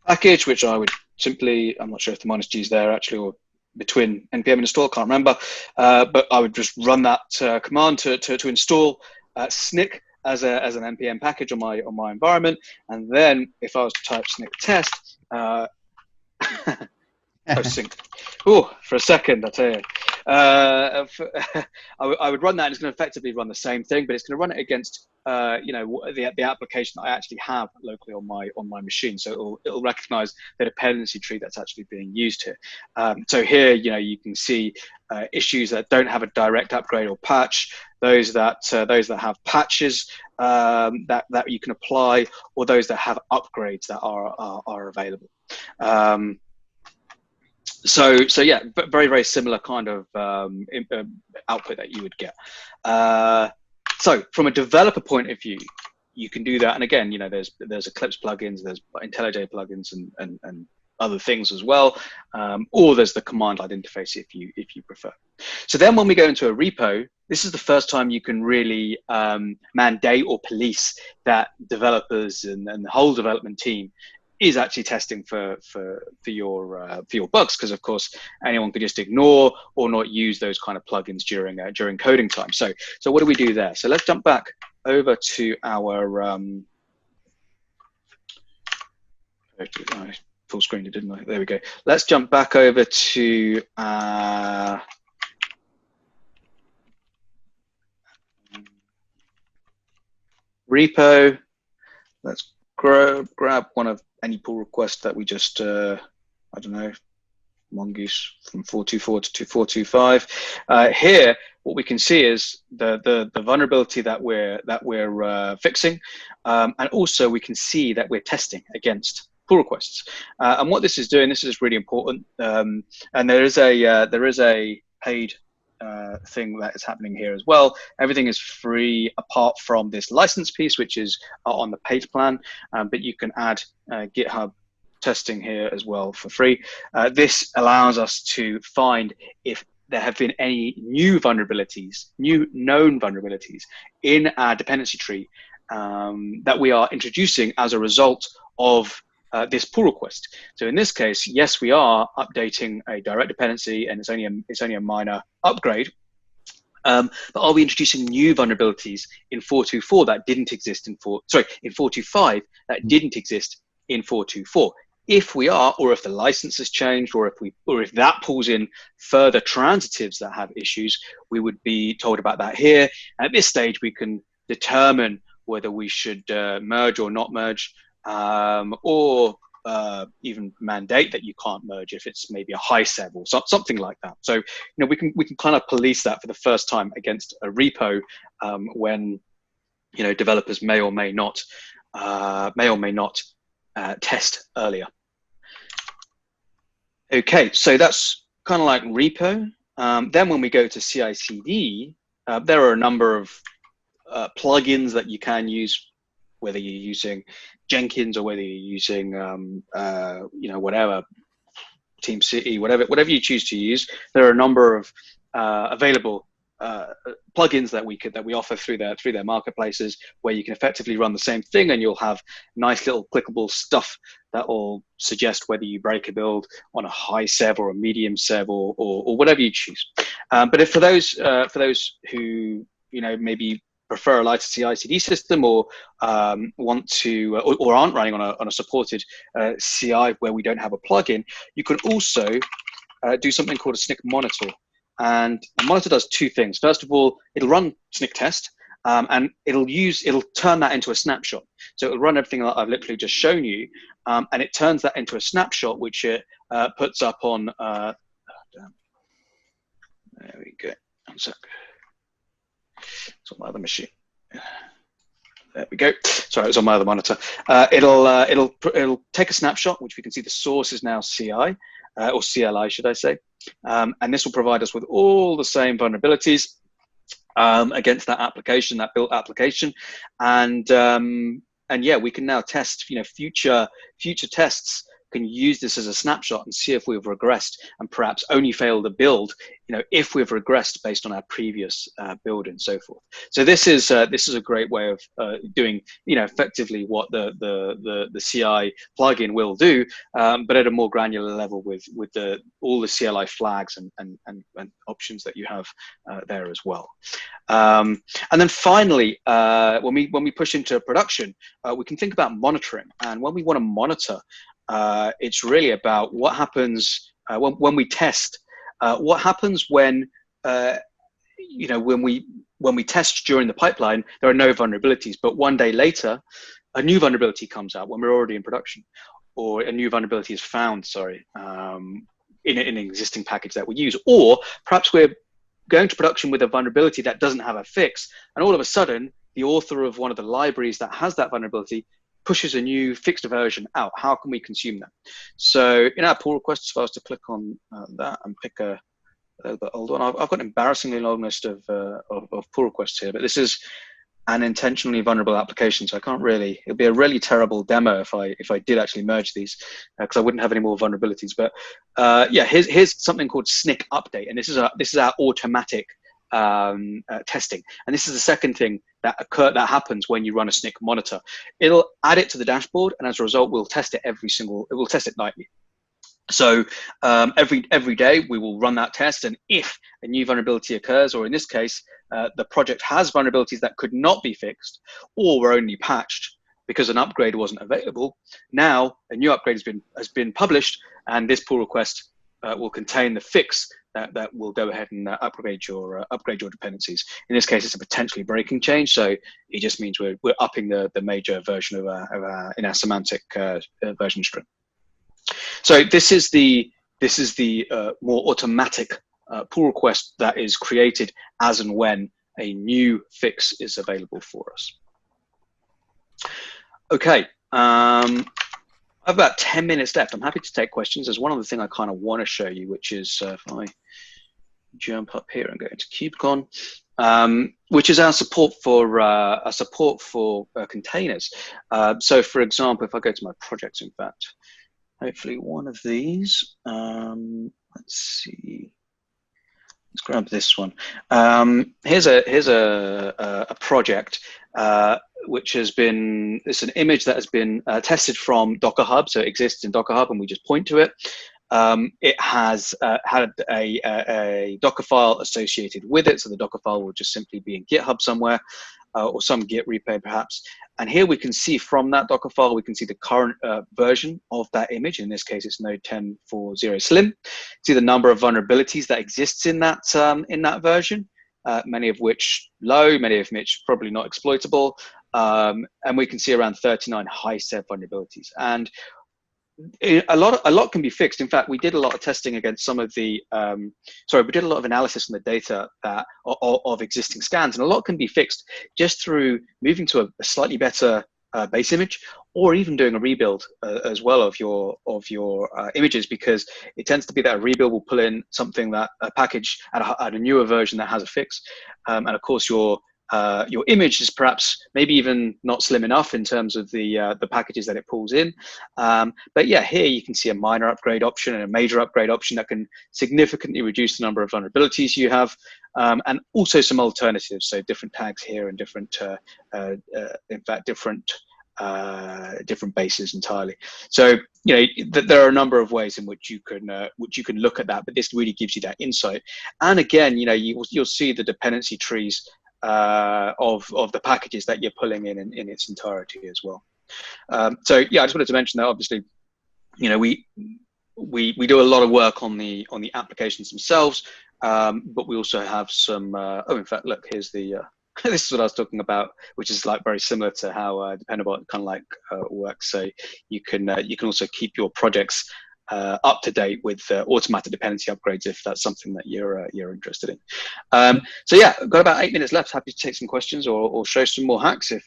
package, which I would simply, I'm not sure if the minus G is there actually, or between npm and install, can't remember, but I would just run that command to install Snyk as an npm package on my environment. And then if I was to type Snyk test, sync. Oh, for a second, I tell you, I would run that, and it's going to effectively run the same thing, but it's going to run it against you know, the application that I actually have locally on my machine. So it'll recognize the dependency tree that's actually being used here. So here, you know, you can see issues that don't have a direct upgrade or patch, those that have patches that you can apply, or those that have upgrades that are available. So yeah, very, very similar kind of output that you would get. So from a developer point of view, you can do that. And again, you know, there's Eclipse plugins, there's IntelliJ plugins, and other things as well. Or there's the command line interface if you prefer. So then when we go into a repo, this is the first time you can really mandate or police that developers and the whole development team is actually testing for your bugs, because of course anyone could just ignore or not use those kind of plugins during coding time. So what do we do there? So let's jump back over to our I full screened it, didn't I? There we go. Let's jump back over to repo. Let's grab one of any pull request that we just, I don't know, Mongoose from 424 to 425. Here, what we can see is the vulnerability that we're fixing, and also we can see that we're testing against pull requests. And what this is doing, this is really important. And there is a paid thing that is happening here as well. Everything is free apart from this license piece, which is on the paid plan, but you can add GitHub testing here as well for free. This allows us to find if there have been any new vulnerabilities, new known vulnerabilities in our dependency tree that we are introducing as a result of this pull request. So in this case, yes, we are updating a direct dependency, and it's only a minor upgrade. But are we introducing new vulnerabilities in 424 that didn't exist in 425 that didn't exist in 424? If we are, or if the license has changed, or if that pulls in further transitives that have issues, we would be told about that here. And at this stage, we can determine whether we should merge or not merge, or even mandate that you can't merge if it's maybe a high sev or something like that. So, you know, we can kind of police that for the first time against a repo when, you know, developers may or may not test earlier. Okay, so that's kind of like repo. Then when we go to CI/CD, there are a number of plugins that you can use, whether you're using Jenkins or whether you're using, you know, whatever, TeamCity, whatever you choose to use. There are a number of available plugins that we offer through their marketplaces, where you can effectively run the same thing, and you'll have nice little clickable stuff that will suggest whether you break a build on a high sev or a medium sev or whatever you choose. But if for those who, you know, maybe prefer a lighter CI/CD system, or want to, or aren't running on a supported CI where we don't have a plugin, you can also do something called a Snyk monitor. And a monitor does two things. First of all, it'll run Snyk test, and it'll turn that into a snapshot. So it'll run everything that I've literally just shown you, and it turns that into a snapshot, which it puts up on sec. It's on my other machine. There we go. Sorry, it was on my other monitor. It'll take a snapshot, which we can see the source is now CI, or CLI, should I say. And this will provide us with all the same vulnerabilities against that application, that built application. And yeah, we can now test, future tests can use this as a snapshot and see if we've regressed, and perhaps only fail to build, if we've regressed based on our previous build and so forth. So this is a great way of doing, effectively what the CI plugin will do, but at a more granular level with all the CLI flags and options that you have there as well. And then finally, when we push into production, we can think about monitoring. And when we want to monitor, it's really about what happens when we test. What happens when when we test during the pipeline, there are no vulnerabilities, but one day later, a new vulnerability comes out when we're already in production, or a new vulnerability is found, in an existing package that we use, or perhaps we're going to production with a vulnerability that doesn't have a fix, and all of a sudden, the author of one of the libraries that has that vulnerability pushes a new fixed version out. How can we consume that? So in our pull requests, if I was to click on that and pick a little bit older one, I've got an embarrassingly long list of pull requests here, but this is an intentionally vulnerable application, so I can't really, it'd be a really terrible demo if I did actually merge these, because I wouldn't have any more vulnerabilities. But yeah, here's something called Snyk update, and this is our automatic testing. And this is the second thing that happens when you run a Snyk monitor. It'll add it to the dashboard, and as a result, we'll test it we'll test it nightly. So every day we will run that test, and if a new vulnerability occurs, or in this case, the project has vulnerabilities that could not be fixed or were only patched because an upgrade wasn't available, now a new upgrade has been published, and this pull request will contain the fix that will go ahead and upgrade your dependencies. In this case, it's a potentially breaking change, so it just means we're upping the major version of our in our semantic version string. So this is the more automatic pull request that is created as and when a new fix is available for us. Okay. I have about 10 minutes left. I'm happy to take questions. There's one other thing I kind of want to show you, which is if I jump up here and go into KubeCon, which is our support for containers. So, for example, if I go to my projects, in fact, hopefully one of these. Let's see. Let's grab this one. Here's a project. Which has been, it's an image that has been tested from Docker Hub, so it exists in Docker Hub, and we just point to it. It has had a Docker file associated with it, so the Docker file will just simply be in GitHub somewhere, or some Git repo perhaps. And here we can see from that Docker file, we can see the current version of that image. In this case, it's Node 10.4.0 Slim. See the number of vulnerabilities that exists in that version. Many of which low, many of which probably not exploitable, and we can see around 39 high set vulnerabilities. And a lot can be fixed. In fact, we did a lot of testing against some of the, we did a lot of analysis on the data of existing scans, and a lot can be fixed just through moving to a slightly better base image, or even doing a rebuild as well of your images, because it tends to be that a rebuild will pull in something, that a package at a newer version that has a fix, and of course your image is perhaps maybe even not slim enough in terms of the packages that it pulls in. But yeah, here you can see a minor upgrade option and a major upgrade option that can significantly reduce the number of vulnerabilities you have, and also some alternatives, so different tags here and different, in fact, different bases entirely. So there are a number of ways in which you can look at that, but this really gives you that insight. And again, you'll see the dependency trees of the packages that you're pulling in its entirety as well. So yeah, I just wanted to mention that obviously, we do a lot of work on the applications themselves, but we also have some. In fact, look, here's the. This is what I was talking about, which is like very similar to how Dependabot kind of like works. So you can also keep your projects up to date with automatic dependency upgrades if that's something that you're interested in. So yeah, got about 8 minutes left. Happy to take some questions or show some more hacks if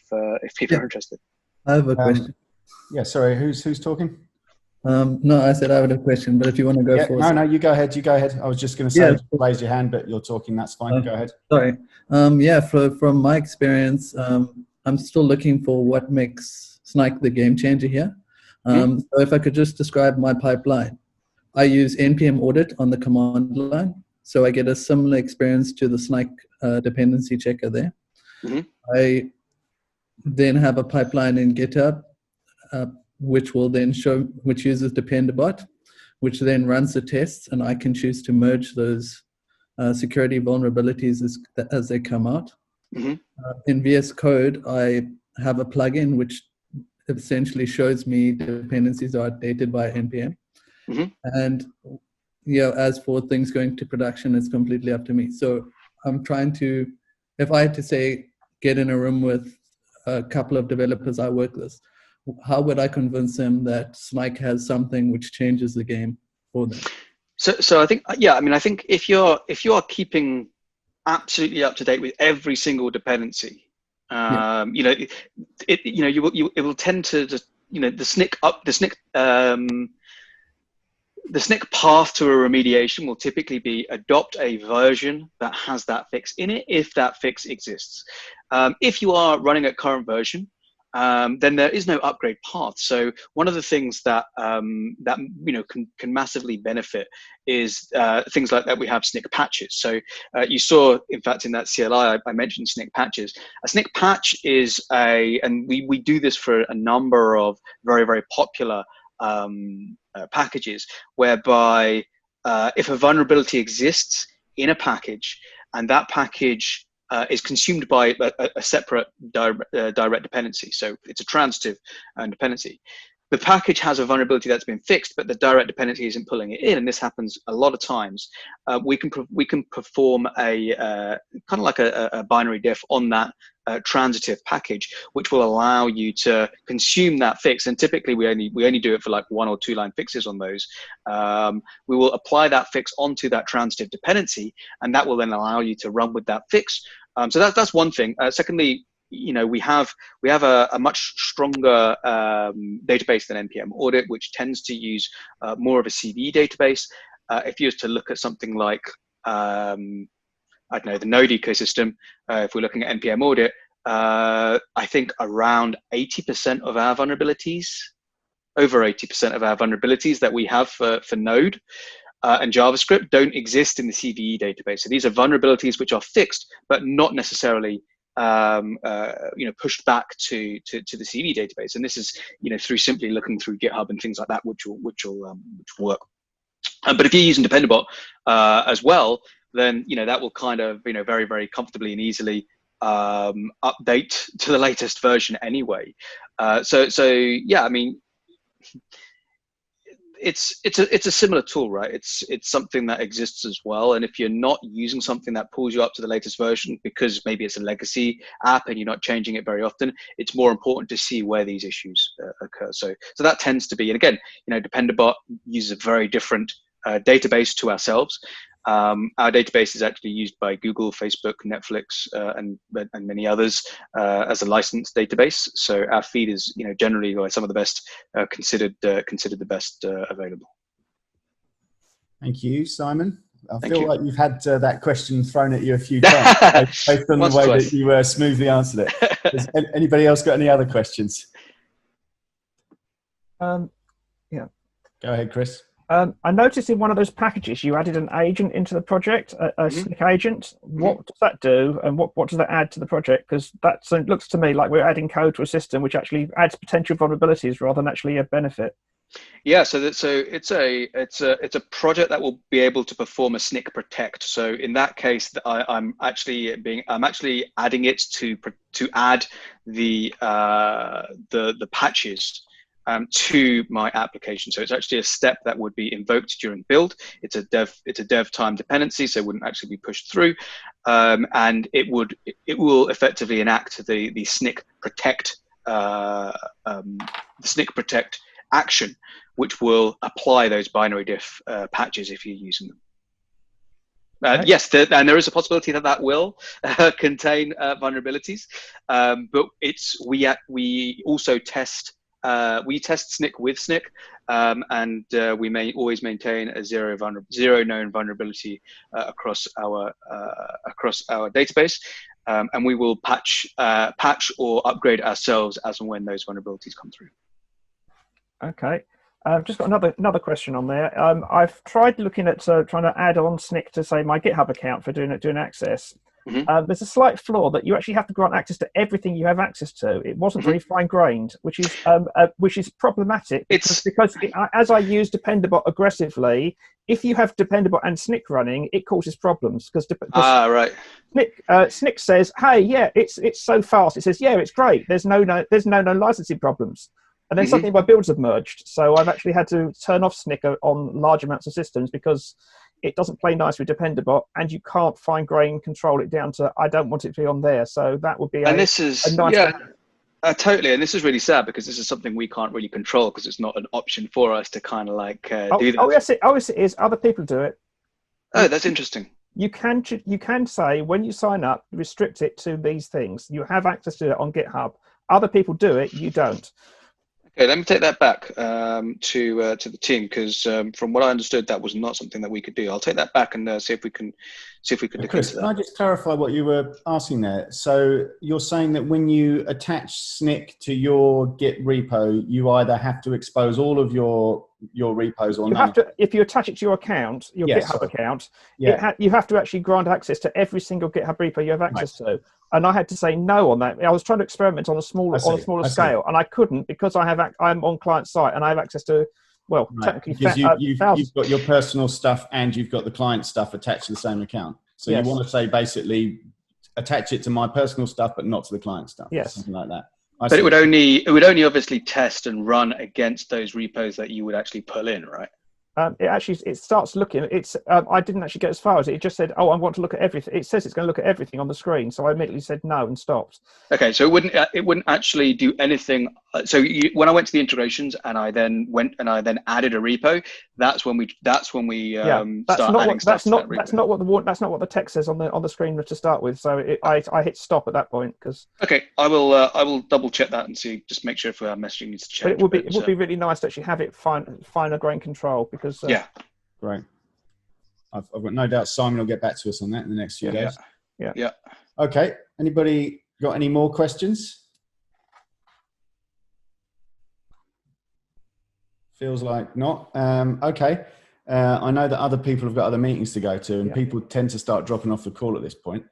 people are interested. I have a question. Yeah, sorry, who's talking? No, I said I had a question, but if you want to go Yeah, first. no, you go ahead. You go ahead. I was just going to say, raise your hand, but you're talking. That's fine. Go ahead. Sorry. Yeah, from my experience, I'm still looking for what makes Snyk the game changer here. So if I could just describe my pipeline, I use npm audit on the command line, so I get a similar experience to the Snyk dependency checker there. I then have a pipeline in GitHub, which will then which uses Dependabot, which then runs the tests, and I can choose to merge those security vulnerabilities as they come out. In VS Code, I have a plugin which essentially shows me dependencies are outdated by npm. And as for things going to production, it's completely up to me. So I'm trying to, if I had to say, get in a room with a couple of developers I work with, how would I convince them that Snyk has something which changes the game for them? So I think, I think if you are keeping absolutely up to date with every single dependency, it will tend to just, the Snyk path to a remediation will typically be adopt a version that has that fix in it, if that fix exists. If you are running at current version, then there is no upgrade path. So one of the things that can massively benefit is things like that. We have Snyk patches. So you saw, in fact, in that CLI, I mentioned Snyk patches. A Snyk patch is and we do this for a number of very, very popular packages, whereby if a vulnerability exists in a package and that package is consumed by a separate direct dependency, so it's a transitive dependency, the package has a vulnerability that's been fixed, but the direct dependency isn't pulling it in, and this happens a lot of times. We can perform a kind of like a binary diff on that transitive package, which will allow you to consume that fix. And typically we only do it for like 1 or 2 line fixes on those. We will apply that fix onto that transitive dependency, and that will then allow you to run with that fix. So that's one thing. Secondly, we have a much stronger database than npm audit, which tends to use more of a CVE database. If you were to look at something like I don't know, the Node ecosystem, if we're looking at npm audit, I think around 80% of our vulnerabilities, over 80% of our vulnerabilities that we have for Node and JavaScript don't exist in the CVE database. So these are vulnerabilities which are fixed, but not necessarily pushed back to the CVE database. And this is through simply looking through GitHub and things like that, which will work. But if you're using Dependabot as well, then that will kind of very, very comfortably and easily update to the latest version anyway. So yeah, I mean, it's a similar tool, right? It's something that exists as well. And if you're not using something that pulls you up to the latest version because maybe it's a legacy app and you're not changing it very often, it's more important to see where these issues occur. So that tends to be, and again, Dependabot uses a very different database to ourselves. Our database is actually used by Google, Facebook, Netflix, and many others as a licensed database. So our feed is, generally some of the best considered the best available. Thank you, Simon. I feel you. like you've had that question thrown at you a few times based on the way that you smoothly answered it. Has anybody else got any other questions? Yeah. Go ahead, Chris. I noticed in one of those packages you added an agent into the project, a Snyk agent. What does that do, and what does that add to the project? Because that looks to me like we're adding code to a system which actually adds potential vulnerabilities rather than actually a benefit. Yeah, so it's a project that will be able to perform a Snyk protect. So in that case, I'm actually adding it to add the patches to my application. So it's actually a step that would be invoked during build. It's a dev time dependency, so it wouldn't actually be pushed through, and it will effectively enact the Snyk protect action, which will apply those binary diff patches if you're using them. Yes, and there is a possibility that that will contain vulnerabilities, but we also test Snyk with Snyk, and we may always maintain a zero known vulnerability across our database, and we will patch or upgrade ourselves as and when those vulnerabilities come through. Okay. I've just got another question on there. I've tried looking at trying to add on Snyk to, say, my GitHub account for doing access. Mm-hmm. There's a slight flaw that you actually have to grant access to everything you have access to. It wasn't very fine-grained, which is problematic. Because as I use Dependabot aggressively, if you have Dependabot and Snyk running, it causes problems because right. Snyk says, "Hey, yeah, it's so fast." It says, "Yeah, it's great. There's no licensing problems." And then suddenly my builds have merged. So I've actually had to turn off Snyk on large amounts of systems because it doesn't play nice with Dependabot, and you can't fine-grain control it down to, I don't want it to be on there. So that would be a nice totally. And this is really sad because this is something we can't really control because it's not an option for us to kind of like do that. Oh, yes, it is. Other people do it. Oh, that's interesting. You can say when you sign up, restrict it to these things. You have access to it on GitHub. Other people do it. You don't. Okay, let me take that back to the team because from what I understood, that was not something that we could do. I'll take that back and see if we can look into that. Chris, can I just clarify what you were asking there? So you're saying that when you attach Snyk to your Git repo, you either have to expose all of your repos or you have to. If you attach it to your account, your GitHub account, you have to actually grant access to every single GitHub repo you have access to. And I had to say no on that. I was trying to experiment on a smaller scale, and I couldn't because I'm on client site and I have access to, well, technically, because you've got your personal stuff and you've got the client stuff attached to the same account. So you want to say basically attach it to my personal stuff, but not to the client stuff. Yes, something like that. But it would only obviously test and run against those repos that you would actually pull in, right? It starts looking. I didn't actually get as far as it. It just said, "Oh, I want to look at everything." It says it's going to look at everything on the screen, so I immediately said no and stopped. Okay, so it wouldn't actually do anything. So when I went to the integrations and I then added a repo, that's when we start adding stuff to that repo. That's not what the text says on the screen to start with. So I hit stop at that point because. Okay, I will double check that and see, just make sure if our messaging needs to change. But it would be really nice to actually have it finer grain control because. Great. I've got no doubt Simon will get back to us on that in the next few days. Yeah. Okay. Anybody got any more questions? Feels like not. Okay. I know that other people have got other meetings to go to, and people tend to start dropping off the call at this point.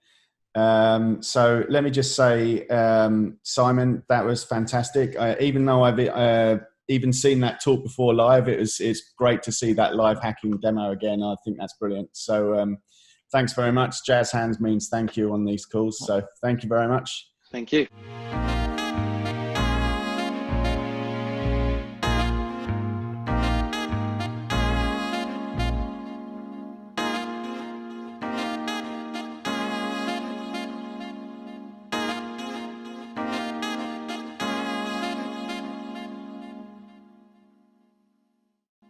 So let me just say, Simon, that was fantastic. Even though I've even seen that talk before live, it's great to see that live hacking demo again. I think that's brilliant. So thanks very much. Jazz hands means thank you on these calls. So thank you very much. Thank you.